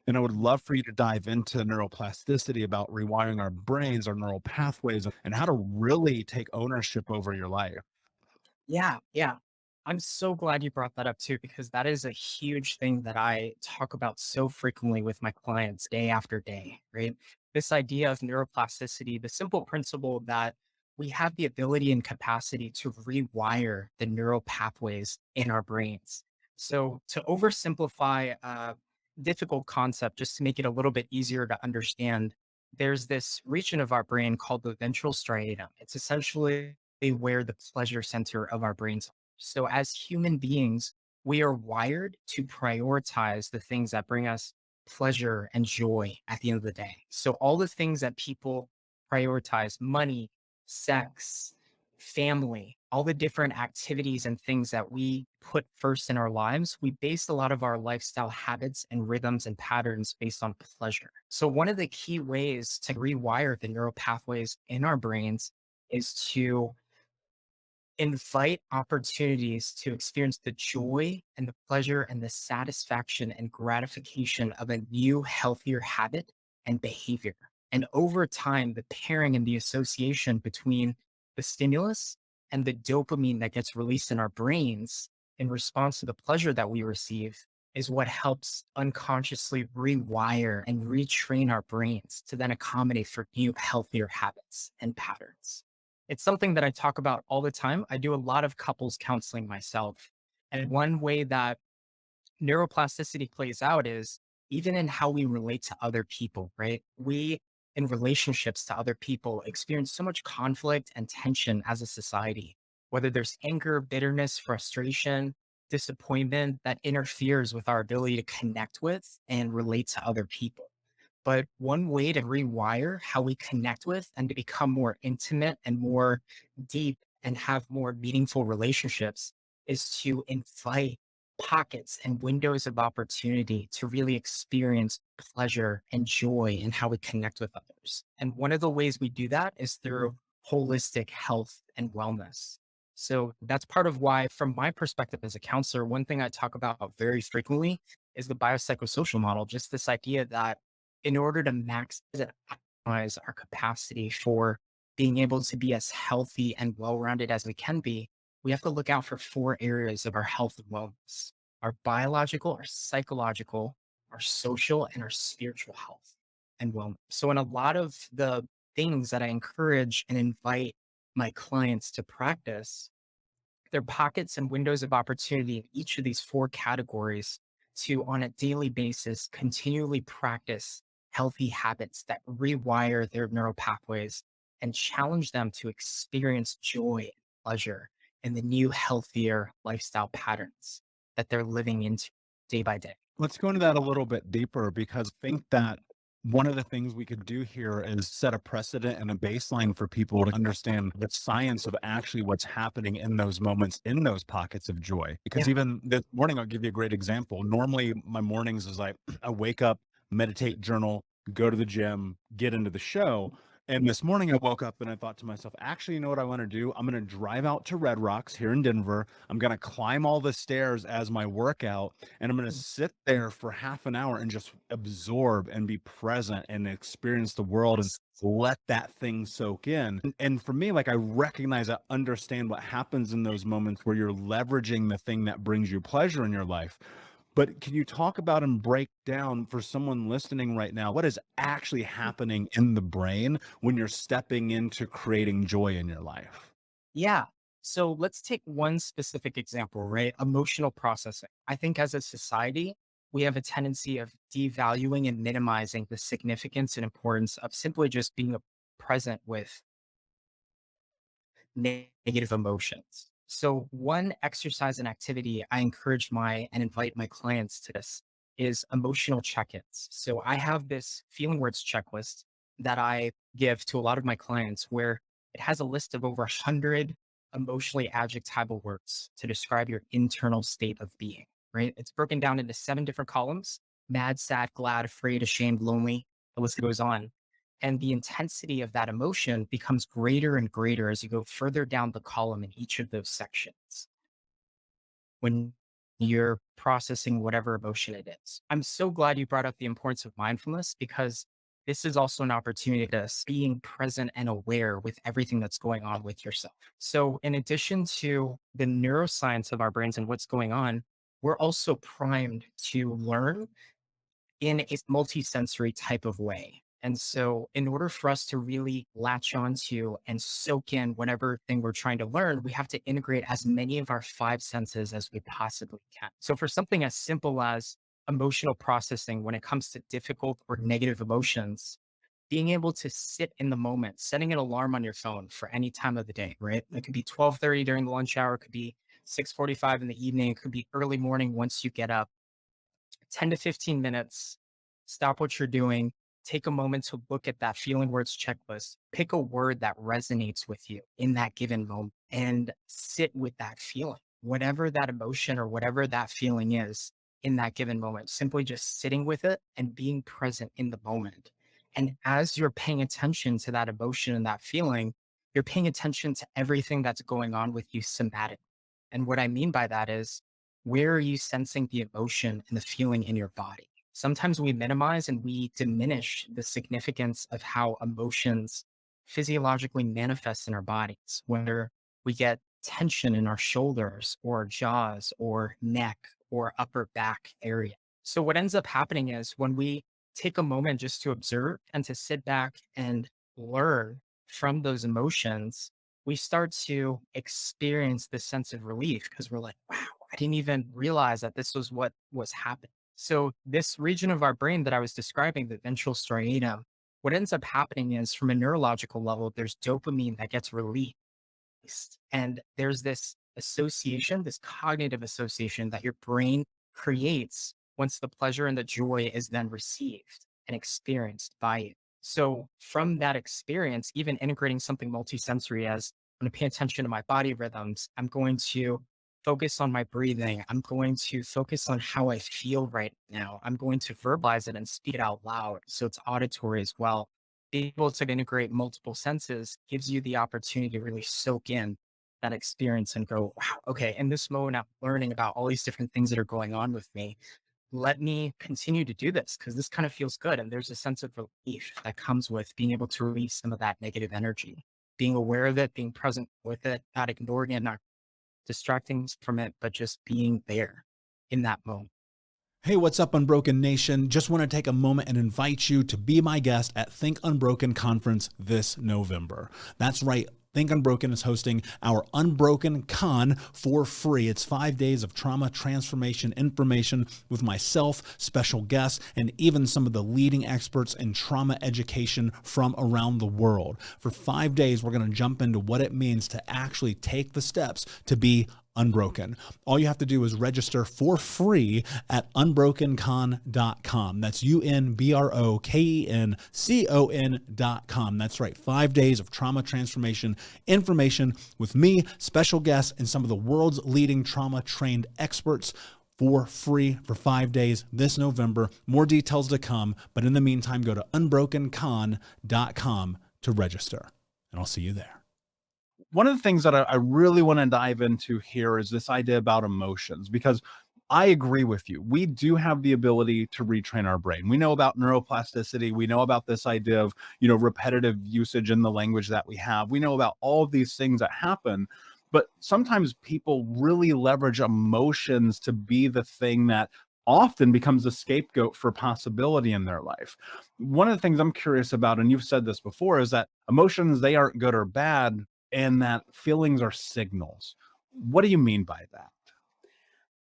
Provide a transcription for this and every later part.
And I would love for you to dive into neuroplasticity about rewiring our brains, our neural pathways, and how to really take ownership over your life. Yeah, yeah. I'm so glad you brought that up too, because that is a huge thing that I talk about so frequently with my clients day after day, right? This idea of neuroplasticity, the simple principle that we have the ability and capacity to rewire the neural pathways in our brains. So, to oversimplify a difficult concept, just to make it a little bit easier to understand, there's this region of our brain called the ventral striatum. It's essentially where the pleasure center of our brains are. So as human beings, we are wired to prioritize the things that bring us pleasure and joy at the end of the day. So all the things that people prioritize, money, sex, family, all the different activities and things that we put first in our lives, we base a lot of our lifestyle habits and rhythms and patterns based on pleasure. So one of the key ways to rewire the neural pathways in our brains is to invite opportunities to experience the joy and the pleasure and the satisfaction and gratification of a new, healthier habit and behavior. And over time, the pairing and the association between the stimulus and the dopamine that gets released in our brains in response to the pleasure that we receive is what helps unconsciously rewire and retrain our brains to then accommodate for new, healthier habits and patterns. It's something that I talk about all the time. I do a lot of couples counseling myself. And one way that neuroplasticity plays out is even in how we relate to other people, right? We, in relationships to other people, experience so much conflict and tension as a society, whether there's anger, bitterness, frustration, disappointment that interferes with our ability to connect with and relate to other people. But one way to rewire how we connect with and to become more intimate and more deep and have more meaningful relationships is to invite pockets and windows of opportunity to really experience pleasure and joy in how we connect with others. And one of the ways we do that is through holistic health and wellness. So that's part of why, from my perspective as a counselor, one thing I talk about very frequently is the biopsychosocial model, just this idea that in order to maximize our capacity for being able to be as healthy and well-rounded as we can be, we have to look out for four areas of our health and wellness: our biological, our psychological, our social, and our spiritual health and wellness. So in a lot of the things that I encourage and invite my clients to practice, there are pockets and windows of opportunity in each of these four categories to, on a daily basis, continually practice healthy habits that rewire their neural pathways and challenge them to experience joy and pleasure in the new, healthier lifestyle patterns that they're living into day by day. Let's go into that a little bit deeper because I think that one of the things we could do here is set a precedent and a baseline for people to understand the science of actually what's happening in those moments, in those pockets of joy. Because Yeah. even this morning, I'll give you a great example. Normally, my mornings is like I wake up, meditate, journal, go to the gym, get into the show. And this morning I woke up and I thought to myself, actually, you know what I want to do? I'm going to drive out to Red Rocks here in Denver. I'm going to climb all the stairs as my workout, and I'm going to sit there for half an hour and just absorb and be present and experience the world and Yes. let that thing soak in. And for me, like I recognize, I understand what happens in those moments where you're leveraging the thing that brings you pleasure in your life. But can you talk about and break down for someone listening right now what is actually happening in the brain when you're stepping into creating joy in your life? Yeah. So let's take one specific example, right? Emotional processing. I think as a society, we have a tendency of devaluing and minimizing the significance and importance of simply just being present with negative emotions. So one exercise and activity I encourage my and invite my clients to this is emotional check-ins. So I have this feeling words checklist that I give to a lot of my clients where it has a list of over 100 emotionally adjectival words to describe your internal state of being, right? It's broken down into 7 different columns: mad, sad, glad, afraid, ashamed, lonely. The list goes on. And the intensity of that emotion becomes greater and greater as you go further down the column in each of those sections. When you're processing whatever emotion it is. I'm so glad you brought up the importance of mindfulness because this is also an opportunity to being present and aware with everything that's going on with yourself. So, in addition to the neuroscience of our brains and what's going on, we're also primed to learn in a multisensory type of way. And so, in order for us to really latch onto and soak in whatever thing we're trying to learn, we have to integrate as many of our five senses as we possibly can. So, for something as simple as emotional processing, when it comes to difficult or negative emotions, being able to sit in the moment, setting an alarm on your phone for any time of the day, right? It could be 12:30 during the lunch hour, it could be 6:45 in the evening, it could be early morning once you get up 10 to 15 minutes, stop what you're doing, take a moment to look at that feeling words checklist, pick a word that resonates with you in that given moment and sit with that feeling, whatever that emotion or whatever that feeling is in that given moment, simply just sitting with it and being present in the moment. And as you're paying attention to that emotion and that feeling, you're paying attention to everything that's going on with you somatically. And what I mean by that is, where are you sensing the emotion and the feeling in your body? Sometimes we minimize and we diminish the significance of how emotions physiologically manifest in our bodies, whether we get tension in our shoulders or jaws or neck or upper back area. So, what ends up happening is when we take a moment just to observe and to sit back and learn from those emotions, we start to experience this sense of relief because we're like, wow, I didn't even realize that this was what was happening. So, this region of our brain that I was describing, the ventral striatum, what ends up happening is from a neurological level, there's dopamine that gets released. And there's this association, this cognitive association that your brain creates once the pleasure and the joy is then received and experienced by you. So, from that experience, even integrating something multisensory as I'm going to pay attention to my body rhythms, I'm going to focus on my breathing, I'm going to focus on how I feel right now, I'm going to verbalize it and speak it out loud. So, it's auditory as well. Being able to integrate multiple senses gives you the opportunity to really soak in that experience and go, wow, okay, in this moment, I'm learning about all these different things that are going on with me. Let me continue to do this because this kind of feels good. And there's a sense of relief that comes with being able to release some of that negative energy, being aware of it, being present with it, not ignoring it, not distracting from it, but just being there in that moment. Hey, what's up, Unbroken Nation? Just want to take a moment and invite you to be my guest at Think Unbroken Conference this November. That's right. Think Unbroken is hosting our Unbroken Con for free. It's 5 days of trauma transformation information with myself, special guests, and even some of the leading experts in trauma education from around the world. For 5 days, we're going to jump into what it means to actually take the steps to be unbroken. All you have to do is register for free at unbrokencon.com. That's unbrokencon.com. That's right. 5 days of trauma transformation information with me, special guests, and some of the world's leading trauma trained experts for free for 5 days this November. More details to come. But in the meantime, go to unbrokencon.com to register, and I'll see you there. One of the things that I really want to dive into here is this idea about emotions, because I agree with you. We do have the ability to retrain our brain. We know about neuroplasticity. We know about this idea of, repetitive usage in the language that we have. We know about all of these things that happen, but sometimes people really leverage emotions to be the thing that often becomes a scapegoat for possibility in their life. One of the things I'm curious about, and you've said this before, is that emotions, they aren't good or bad, and that feelings are signals. What do you mean by that?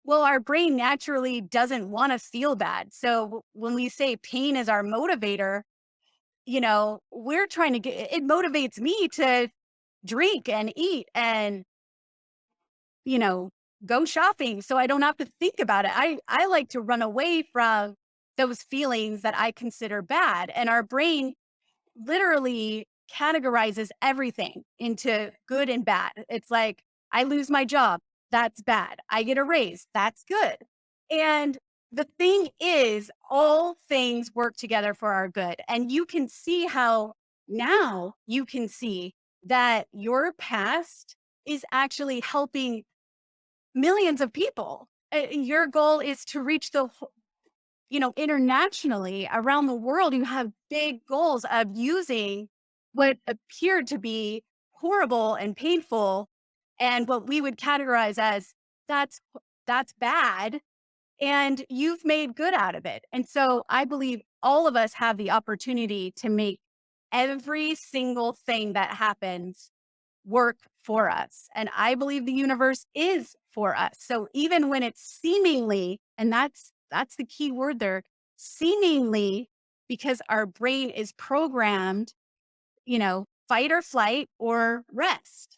Well, our brain naturally doesn't want to feel bad. So when we say pain is our motivator, we're trying to get it motivates me to drink and eat and, you know, go shopping so I don't have to think about it. I like to run away from those feelings that I consider bad. And our brain literally categorizes everything into good and bad. It's like, I lose my job. That's bad. I get a raise. That's good. And the thing is, all things work together for our good. And you can see how now you can see that your past is actually helping millions of people. Your goal is to reach internationally around the world. You have big goals of using what appeared to be horrible and painful and what we would categorize as that's that's bad, and you've made good out of it. And so I believe all of us have the opportunity to make every single thing that happens work for us. And I believe the universe is for us. So even when it's seemingly, and that's the key word there, seemingly, because our brain is programmed, fight or flight or rest.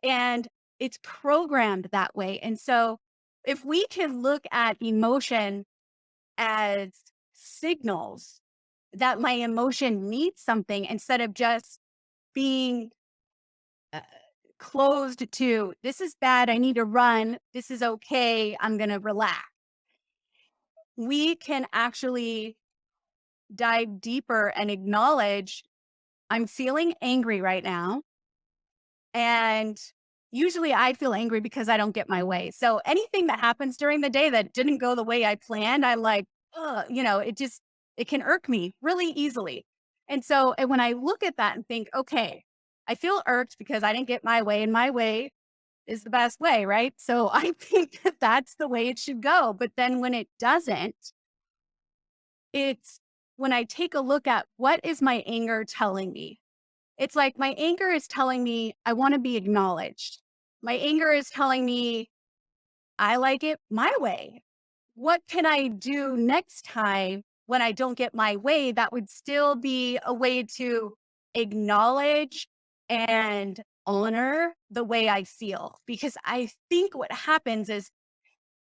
And it's programmed that way. And so if we can look at emotion as signals that my emotion needs something instead of just being uh, closed to this is bad, I need to run, this is okay, I'm going to relax. We can actually dive deeper and acknowledge I'm feeling angry right now. And usually I feel angry because I don't get my way. So anything that happens during the day that didn't go the way I planned, I'm like, ugh, it can irk me really easily. And when I look at that and think, okay, I feel irked because I didn't get my way, and my way is the best way, right? So I think that that's the way it should go. But then when it doesn't, it's when I take a look at what is my anger telling me? It's like my anger is telling me I want to be acknowledged. My anger is telling me I like it my way. What can I do next time when I don't get my way that would still be a way to acknowledge and honor the way I feel? Because I think what happens is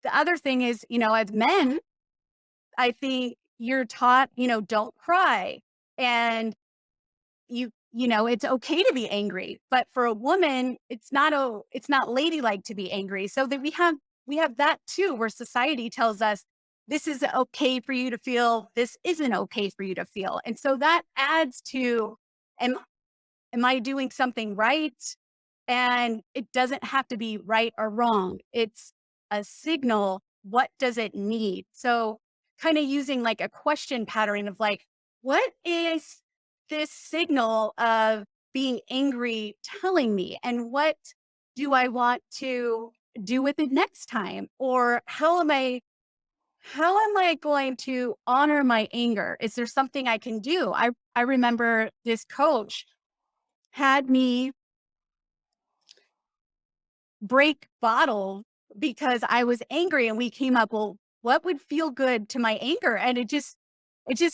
the other thing is, as men, I think you're taught, don't cry. And it's okay to be angry, but for a woman it's not ladylike to be angry. So that we have that too, where society tells us this is okay for you to feel, this isn't okay for you to feel. And so that adds to, am am I doing something right? And it doesn't have to be right or wrong, it's a signal. What does it need? So kind of using like a question pattern of like, what is this signal of being angry telling me, and what do I want to do with it next time? Or how am I going to honor my anger? Is there something I can do? I remember this coach had me break bottle because I was angry, and we came up, well, what would feel good to my anger? And it just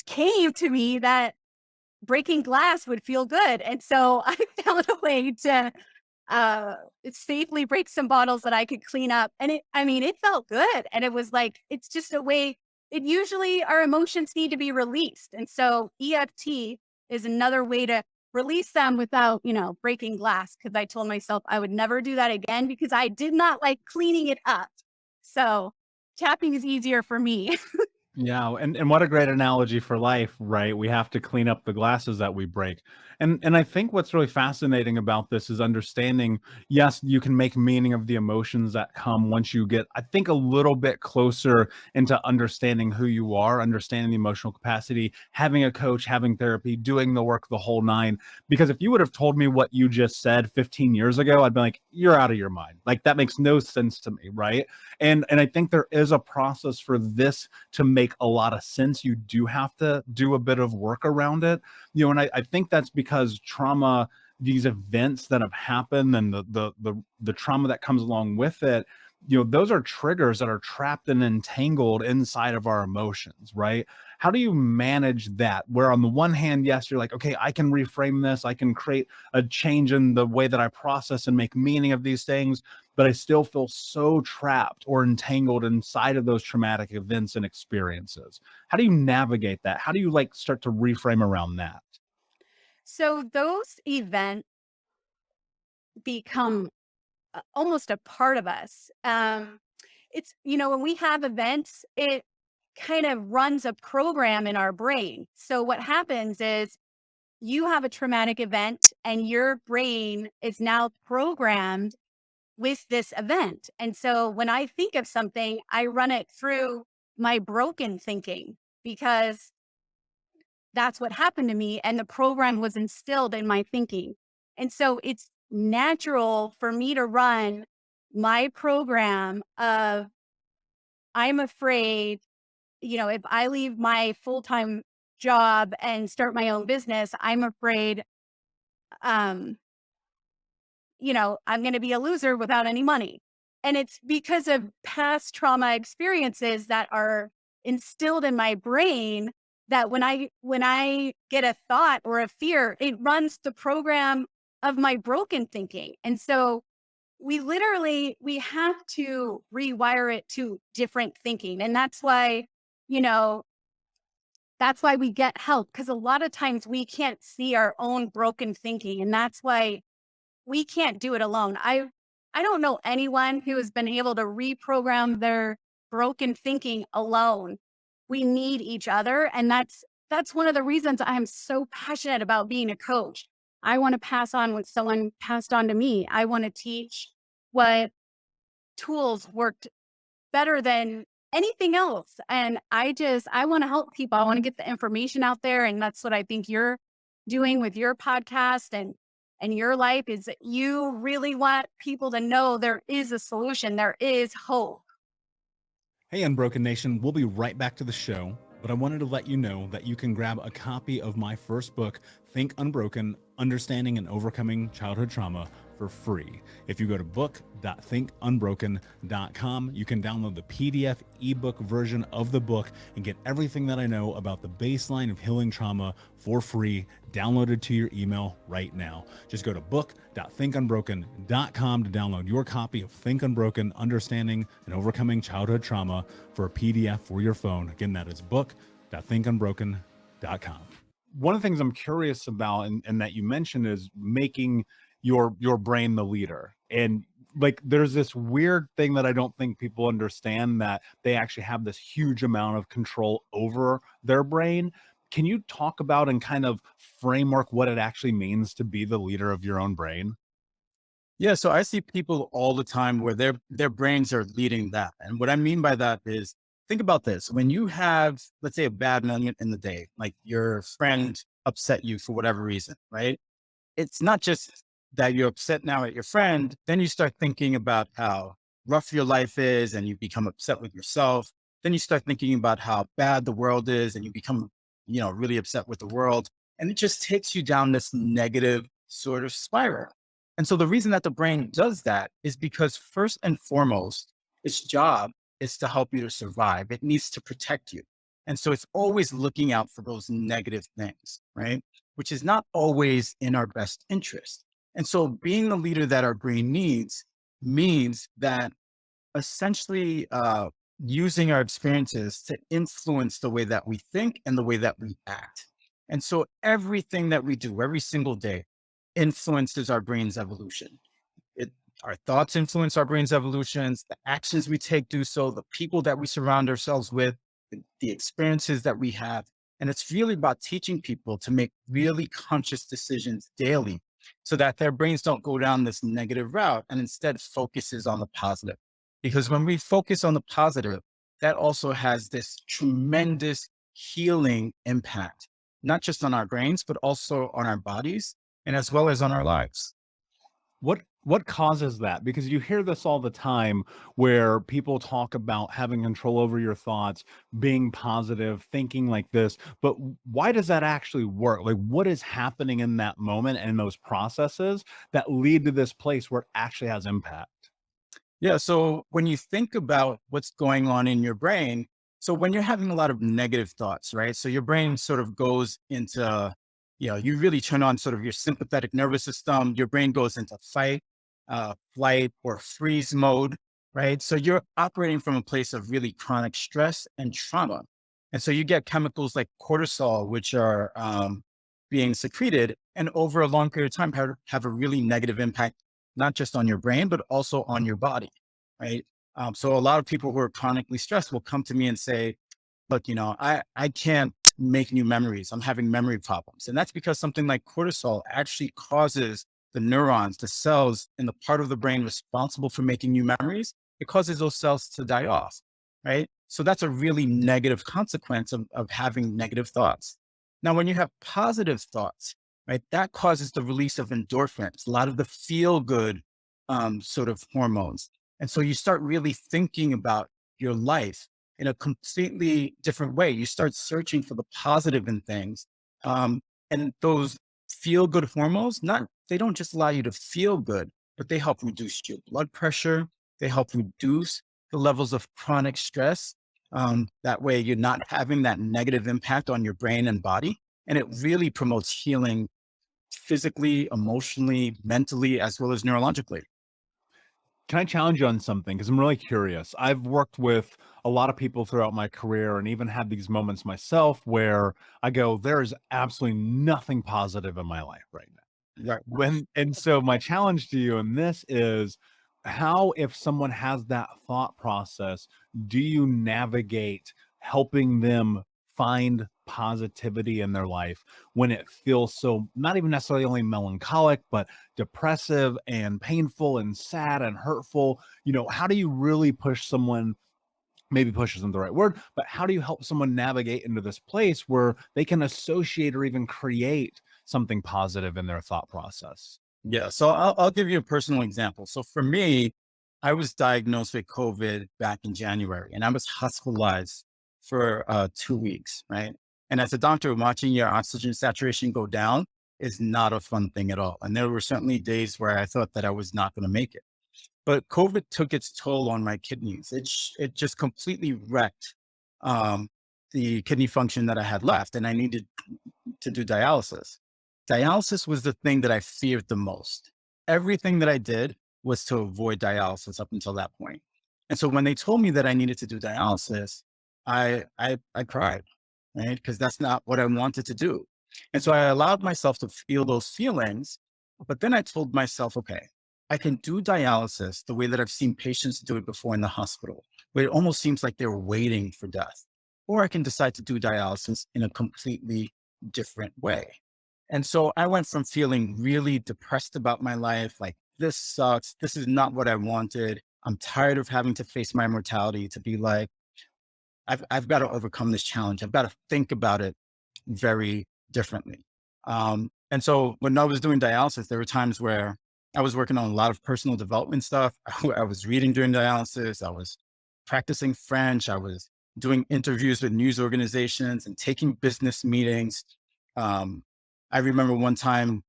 came to me that breaking glass would feel good. And so I found a way to uh safely break some bottles that I could clean up. And it felt good. And it was like, it's just a way. It usually, our emotions need to be released. And so EFT is another way to release them without, breaking glass. Cause I told myself I would never do that again because I did not like cleaning it up. So tapping is easier for me. Yeah, and what a great analogy for life, right? We have to clean up the glasses that we break. And I think what's really fascinating about this is understanding, yes, you can make meaning of the emotions that come once you get, I think, a little bit closer into understanding who you are, understanding the emotional capacity, having a coach, having therapy, doing the work, the whole nine. Because if you would have told me what you just said 15 years ago, I'd be like, you're out of your mind. Like that makes no sense to me, right? And I think there is a process for this to make a lot of sense. You do have to do a bit of work around it, and I think that's because trauma, these events that have happened, and the trauma that comes along with it, those are triggers that are trapped and entangled inside of our emotions, right? How do you manage that, where on the one hand, yes, you're like, okay, I can reframe this, I can create a change in the way that I process and make meaning of these things, but I still feel so trapped or entangled inside of those traumatic events and experiences? How do you navigate that? How do you like start to reframe around that? So those events become almost a part of us. It's, when we have events, it kind of runs a program in our brain. So what happens is you have a traumatic event and your brain is now programmed with this event. And so when I think of something, I run it through my broken thinking because that's what happened to me. And the program was instilled in my thinking. And so it's natural for me to run my program of I'm afraid, if I leave my full time job and start my own business, I'm afraid, um, I'm going to be a loser without any money. And it's because of past trauma experiences that are instilled in my brain that when I get a thought or a fear, it runs the program of my broken thinking. And so we have to rewire it to different thinking. And you know, that's why we get help, because a lot of times we can't see our own broken thinking. And that's why we can't do it alone. I don't know anyone who has been able to reprogram their broken thinking alone. We need each other, and that's one of the reasons I'm so passionate about being a coach. I want to pass on what someone passed on to me. I want to teach what tools worked better than anything else. And I want to help people. I want to get the information out there. And that's what I think you're doing with your podcast and your life is that you really want people to know there is a solution. There is hope. Hey, Unbroken Nation, we'll be right back to the show, but I wanted to let you know that you can grab a copy of my first book, Think Unbroken, Understanding and Overcoming Childhood Trauma, for free. If you go to book.thinkunbroken.com, you can download the PDF ebook version of the book and get everything that I know about the baseline of healing trauma for free, downloaded to your email right now. Just go to book.thinkunbroken.com to download your copy of Think Unbroken, Understanding and Overcoming Childhood Trauma for a PDF for your phone. Again, that is book.thinkunbroken.com. One of the things I'm curious about and that you mentioned is making your brain the leader. And like there's this weird thing that I don't think people understand, that they actually have this huge amount of control over their brain. Can you talk about and kind of framework what it actually means to be the leader of your own brain? Yeah, so I see people all the time where their brains are leading that. And what I mean by that is, think about this. When you have, let's say, a bad moment in the day, like your friend upset you for whatever reason, right? It's not just that you're upset now at your friend, then you start thinking about how rough your life is and you become upset with yourself. Then you start thinking about how bad the world is and you become, really upset with the world. And it just takes you down this negative sort of spiral. And so the reason that the brain does that is because first and foremost, its job is to help you to survive. It needs to protect you. And so it's always looking out for those negative things, right? Which is not always in our best interest. And so being the leader that our brain needs means that essentially using our experiences to influence the way that we think and the way that we act. And so everything that we do every single day influences our brain's evolution. It, our thoughts influence our brain's evolutions, the actions we take do so, the people that we surround ourselves with, the experiences that we have. And it's really about teaching people to make really conscious decisions daily so that their brains don't go down this negative route and instead focuses on the positive. Because when we focus on the positive, that also has this tremendous healing impact, not just on our brains, but also on our bodies and as well as on our lives. What causes that? Because you hear this all the time where people talk about having control over your thoughts, being positive, thinking like this, but why does that actually work? Like what is happening in that moment and those processes that lead to this place where it actually has impact? Yeah. So when you think about what's going on in your brain, so when you're having a lot of negative thoughts, right? So your brain sort of goes into, you really turn on sort of your sympathetic nervous system. Your brain goes into fight, flight, or freeze mode, right? So you're operating from a place of really chronic stress and trauma. And so you get chemicals like cortisol, which are being secreted and over a long period of time have a really negative impact, not just on your brain, but also on your body, right? So a lot of people who are chronically stressed will come to me and say, look, I can't make new memories. I'm having memory problems. And that's because something like cortisol actually causes the neurons, the cells in the part of the brain responsible for making new memories, it causes those cells to die off, right? So that's a really negative consequence of having negative thoughts. Now, when you have positive thoughts, right, that causes the release of endorphins, a lot of the feel good sort of hormones. And so you start really thinking about your life in a completely different way. You start searching for the positive in things. And those feel good hormones, they don't just allow you to feel good, but they help reduce your blood pressure. They help reduce the levels of chronic stress. That way you're not having that negative impact on your brain and body. And it really promotes healing physically, emotionally, mentally, as well as neurologically. Can I challenge you on something? Because I'm really curious. I've worked with a lot of people throughout my career and even had these moments myself where I go, there is absolutely nothing positive in my life right now. Right. And so my challenge to you in this is how, if someone has that thought process, do you navigate helping them find positivity in their life when it feels so not even necessarily only melancholic, but depressive and painful and sad and hurtful? How do you really push someone? Maybe push isn't the right word, but how do you help someone navigate into this place where they can associate or even create something positive in their thought process? Yeah. So I'll give you a personal example. So for me, I was diagnosed with COVID back in January and I was hospitalized for 2 weeks. Right. And as a doctor, watching your oxygen saturation go down is not a fun thing at all. And there were certainly days where I thought that I was not going to make it. But COVID took its toll on my kidneys. It just completely wrecked um, the kidney function that I had left, and I needed to do dialysis. Dialysis was the thing that I feared the most. Everything that I did was to avoid dialysis up until that point. And so when they told me that I needed to do dialysis, I cried, right? Because that's not what I wanted to do. And so I allowed myself to feel those feelings, but then I told myself, okay, I can do dialysis the way that I've seen patients do it before in the hospital, where it almost seems like they're waiting for death. Or I can decide to do dialysis in a completely different way. And so I went from feeling really depressed about my life, like this sucks. This is not what I wanted. I'm tired of having to face my mortality, to be like, I've got to overcome this challenge. I've got to think about it very differently. And so when I was doing dialysis, there were times where I was working on a lot of personal development stuff. I was reading during dialysis. I was practicing French. I was doing interviews with news organizations and taking business meetings. Um, I remember one time,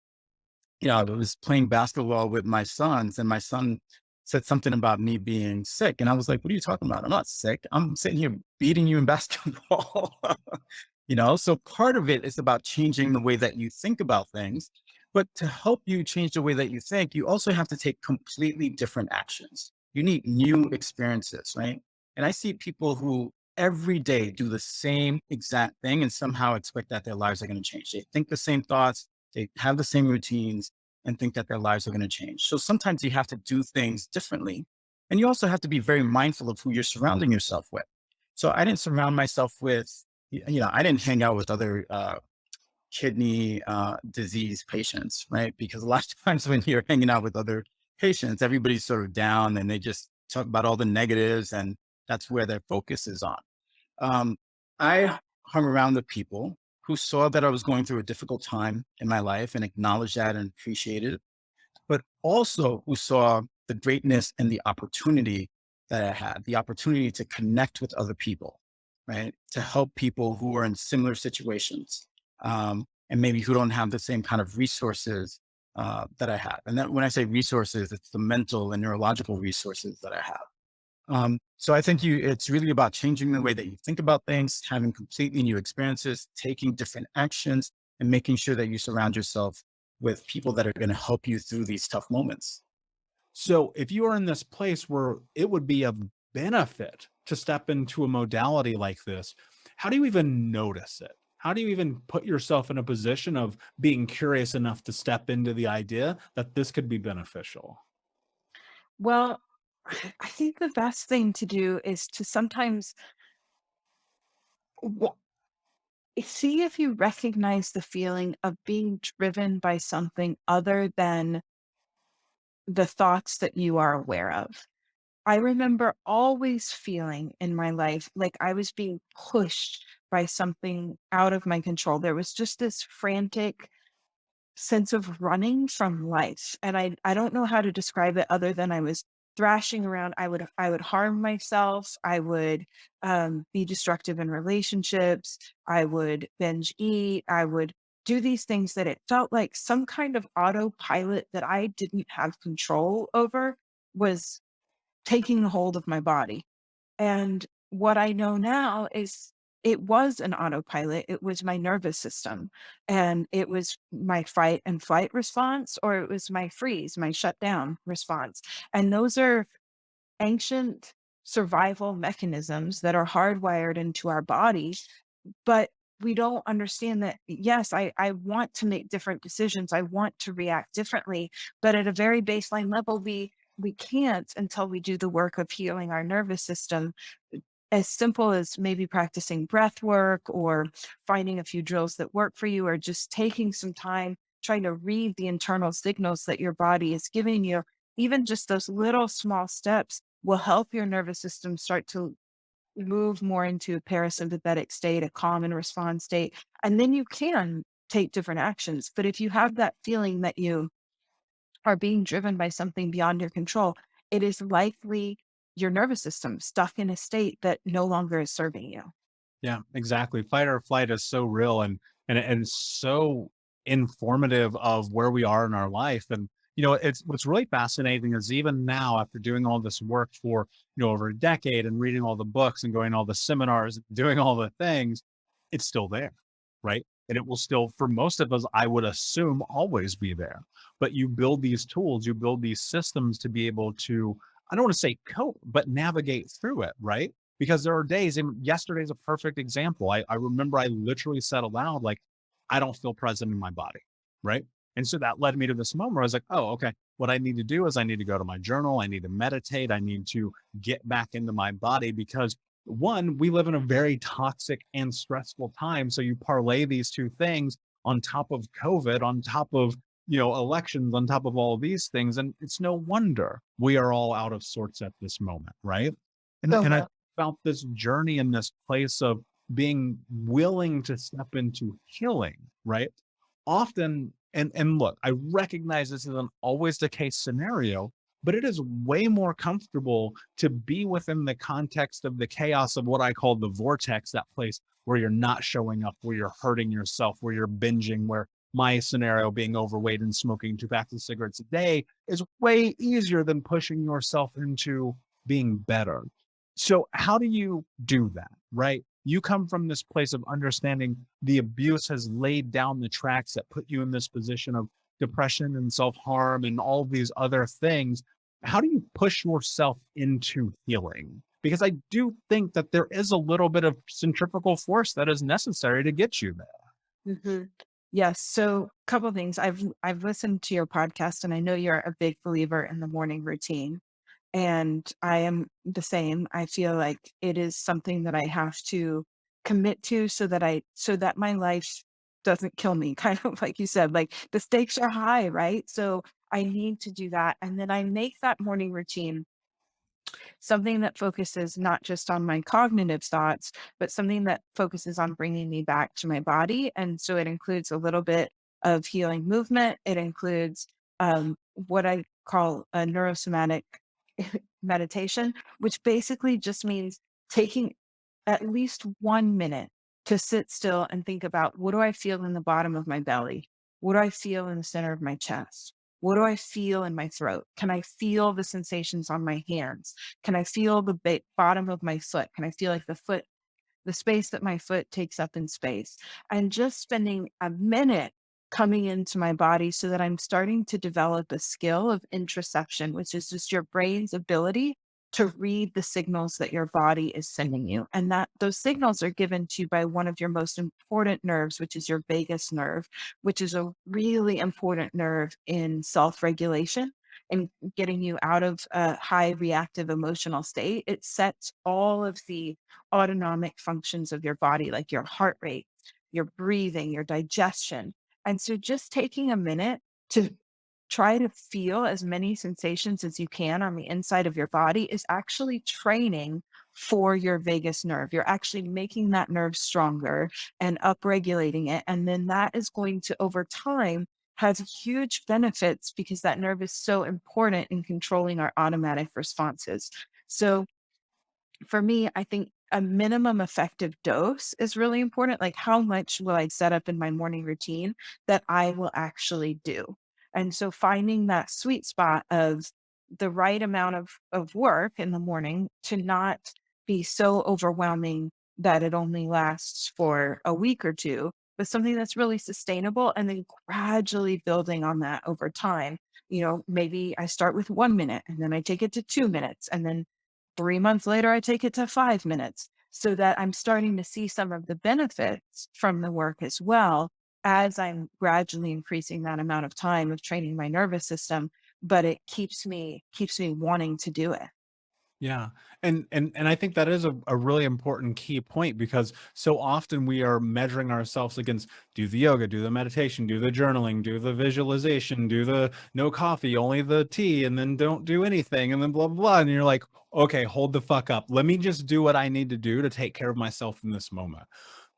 I was playing basketball with my sons, and my son said something about me being sick. And I was like, what are you talking about? I'm not sick. I'm sitting here beating you in basketball. So part of it is about changing the way that you think about things. But to help you change the way that you think, you also have to take completely different actions. You need new experiences, right? And I see people who every day do the same exact thing and somehow expect that their lives are going to change. They think the same thoughts, they have the same routines, and think that their lives are going to change. So sometimes you have to do things differently. And you also have to be very mindful of who you're surrounding yourself with. So I didn't surround myself with, I didn't hang out with other kidney disease patients, right? Because a lot of times when you're hanging out with other patients, everybody's sort of down and they just talk about all the negatives, and that's where their focus is on. Um, I hung around with people who saw that I was going through a difficult time in my life and acknowledged that and appreciated it, but also who saw the greatness and the opportunity that I had, the opportunity to connect with other people, right? To help people who are in similar situations, and maybe who don't have the same kind of resources that I have. And that when I say resources, it's the mental and neurological resources that I have. So I think it's really about changing the way that you think about things, having completely new experiences, taking different actions, and making sure that you surround yourself with people that are going to help you through these tough moments. So if you are in this place where it would be of benefit to step into a modality like this, how do you even notice it? How do you even put yourself in a position of being curious enough to step into the idea that this could be beneficial? Well, I think the best thing to do is to sometimes see if you recognize the feeling of being driven by something other than the thoughts that you are aware of. I remember always feeling in my life like I was being pushed by something out of my control. There was just this frantic sense of running from life. And I don't know how to describe it other than I was thrashing around. I would harm myself. I would be destructive in relationships. I would binge eat. I would do these things that it felt like some kind of autopilot that I didn't have control over was taking hold of my body. And what I know now is it was an autopilot. It was my nervous system, and it was my fight and flight response, or it was my freeze, my shutdown response. And those are ancient survival mechanisms that are hardwired into our bodies, but we don't understand that. Yes, I want to make different decisions. I want to react differently, but at a very baseline level, we can't until we do the work of healing our nervous system, as simple as maybe practicing breath work or finding a few drills that work for you, or just taking some time trying to read the internal signals that your body is giving you. Even just those little small steps will help your nervous system start to move more into a parasympathetic state, a calm and respond state. And then you can take different actions. But if you have that feeling that you are being driven by something beyond your control, it is likely your nervous system stuck in a state that no longer is serving you. Yeah, exactly. Fight or flight is so real and so informative of where we are in our life. And it's what's really fascinating is even now after doing all this work for over a decade and reading all the books and going to all the seminars, doing all the things, it's still there, right? And it will still, for most of us, I would assume, always be there. But you build these tools, you build these systems to be able to, I don't want to say cope, but navigate through it, right? Because there are days, and yesterday's a perfect example. I remember I literally said aloud, like, I don't feel present in my body. Right. And so that led me to this moment where I was like, oh, okay. What I need to do is I need to go to my journal. I need to meditate. I need to get back into my body because one, we live in a very toxic and stressful time. So you parlay these two things on top of COVID, on top of, elections, on top of all of these things. And it's no wonder we are all out of sorts at this moment. Right. And I felt this journey in this place of being willing to step into healing, right? Often, and look, I recognize this isn't always the case scenario, but it is way more comfortable to be within the context of the chaos of what I call the vortex, that place where you're not showing up, where you're hurting yourself, where you're binging, where my scenario being overweight and smoking 2 packs of cigarettes a day is way easier than pushing yourself into being better. So how do you do that, right? You come from this place of understanding the abuse has laid down the tracks that put you in this position of depression and self-harm and all these other things. How do you push yourself into healing? Because I do think that there is a little bit of centrifugal force that is necessary to get you there. Hmm. Yes. So, a couple things. I've listened to your podcast, and I know you're a big believer in the morning routine. And I am the same. I feel like it is something that I have to commit to so that my life doesn't kill me, kind of like you said, like the stakes are high, right? So I need to do that. And then I make that morning routine something that focuses not just on my cognitive thoughts, but something that focuses on bringing me back to my body. And so it includes a little bit of healing movement. It includes what I call a neurosomatic meditation, which basically just means taking at least 1 minute to sit still and think about, what do I feel in the bottom of my belly? What do I feel in the center of my chest? What do I feel in my throat? Can I feel the sensations on my hands? Can I feel the bottom of my foot? Can I feel like the space that my foot takes up in space? And just spending a minute coming into my body so that I'm starting to develop a skill of interoception, which is just your brain's ability to read the signals that your body is sending you. And that those signals are given to you by one of your most important nerves, which is your vagus nerve, which is a really important nerve in self-regulation and getting you out of a high reactive emotional state. It sets all of the autonomic functions of your body, like your heart rate, your breathing, your digestion. And so just taking a minute to try to feel as many sensations as you can on the inside of your body is actually training for your vagus nerve. You're actually making that nerve stronger and upregulating it. And then that is going to, over time, have huge benefits because that nerve is so important in controlling our automatic responses. So for me, I think a minimum effective dose is really important. Like, how much will I set up in my morning routine that I will actually do? And so finding that sweet spot of the right amount of work in the morning to not be so overwhelming that it only lasts for a week or two, but something that's really sustainable and then gradually building on that over time. Maybe I start with 1 minute and then I take it to 2 minutes and then 3 months later, I take it to 5 minutes so that I'm starting to see some of the benefits from the work as well as I'm gradually increasing that amount of time of training my nervous system. But it keeps me wanting to do it. Yeah. And I think that is a really important key point, because so often we are measuring ourselves against do the yoga, do the meditation, do the journaling, do the visualization, do the no coffee, only the tea, and then don't do anything, and then blah blah blah. And you're like, okay, hold the fuck up. Let me just do what I need to do to take care of myself in this moment.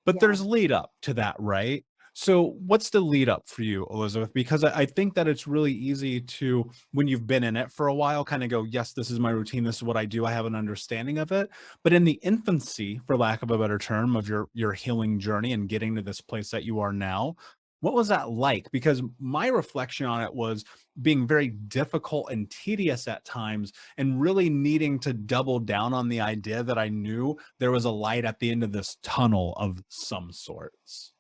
But Yeah. there's lead up to that, right? So what's the lead up for you, Elizabeth? Because I think that it's really easy to, when you've been in it for a while, kind of go, yes, this is my routine. This is what I do. I have an understanding of it. But in the infancy, for lack of a better term, of your healing journey and getting to this place that you are now, what was that like? Because my reflection on it was being very difficult and tedious at times, and really needing to double down on the idea that I knew there was a light at the end of this tunnel of some sorts.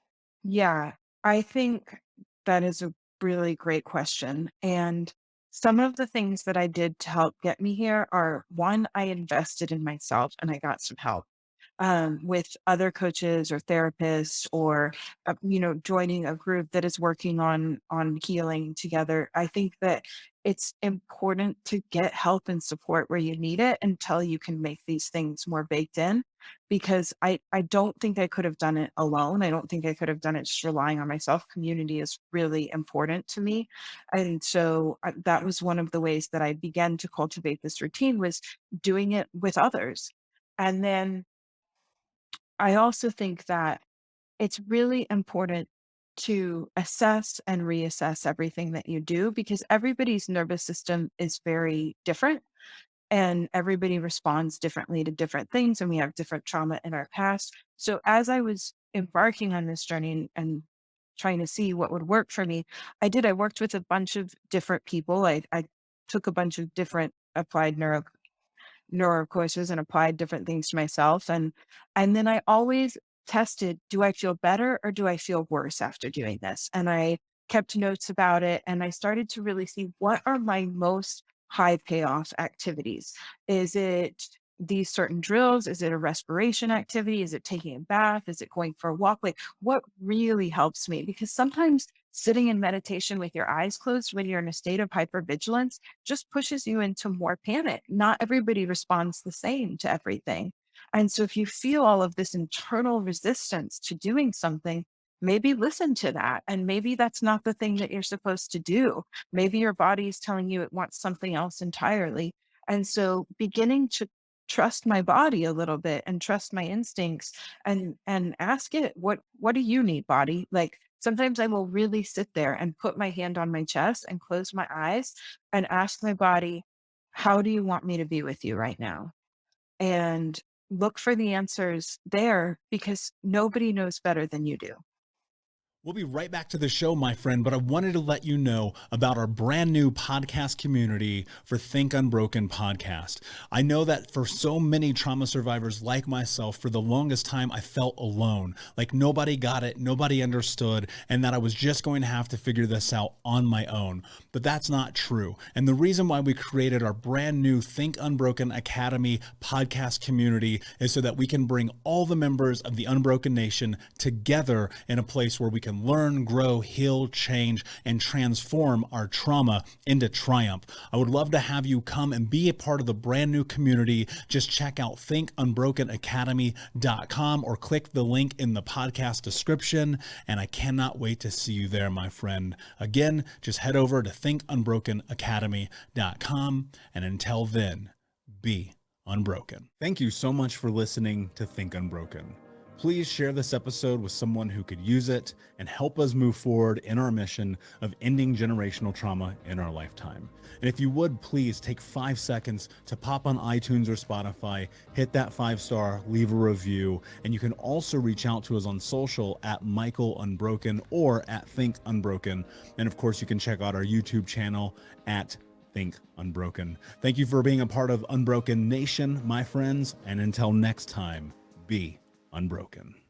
Yeah, I think that is a really great question. And some of the things that I did to help get me here are, one, I invested in myself and I got some help with other coaches or therapists, or joining a group that is working on healing together. I think that it's important to get help and support where you need it until you can make these things more baked in, because I don't think I could have done it alone. I don't think I could have done it just relying on myself. Community is really important to me. And so that was one of the ways that I began to cultivate this routine, was doing it with others. And then I also think that it's really important to assess and reassess everything that you do, because everybody's nervous system is very different and everybody responds differently to different things. And we have different trauma in our past. So as I was embarking on this journey and trying to see what would work for me, I worked with a bunch of different people. I took a bunch of different applied neuro courses and applied different things to myself. And then I always tested, do I feel better or do I feel worse after doing this? And I kept notes about it, and I started to really see, what are my most high payoff activities? Is it these certain drills? Is it a respiration activity? Is it taking a bath? Is it going for a walk? Like, what really helps me? Because sometimes sitting in meditation with your eyes closed when you're in a state of hypervigilance just pushes you into more panic. Not everybody responds the same to everything. And so if you feel all of this internal resistance to doing something, maybe listen to that. And maybe that's not the thing that you're supposed to do. Maybe your body is telling you it wants something else entirely. And so beginning to trust my body a little bit and trust my instincts, and ask it, what do you need, body? Like, sometimes I will really sit there and put my hand on my chest and close my eyes and ask my body, how do you want me to be with you right now? And look for the answers there, because nobody knows better than you do. We'll be right back to the show, my friend, but I wanted to let you know about our brand new podcast community for Think Unbroken podcast. I know that for so many trauma survivors like myself, for the longest time, I felt alone, like nobody got it, nobody understood, and that I was just going to have to figure this out on my own. But that's not true. And the reason why we created our brand new Think Unbroken Academy podcast community is so that we can bring all the members of the Unbroken Nation together in a place where we can can learn, grow, heal, change, and transform our trauma into triumph. I would love to have you come and be a part of the brand new community. Just check out thinkunbrokenacademy.com or click the link in the podcast description. And I cannot wait to see you there, my friend. Again, just head over to thinkunbrokenacademy.com. And until then, be unbroken. Thank you so much for listening to Think Unbroken. Please share this episode with someone who could use it and help us move forward in our mission of ending generational trauma in our lifetime. And if you would, please take 5 seconds to pop on iTunes or Spotify, hit that 5-star, leave a review, and you can also reach out to us on social at Michael Unbroken or at Think Unbroken. And of course, you can check out our YouTube channel at Think Unbroken. Thank you for being a part of Unbroken Nation, my friends, and until next time, be unbroken.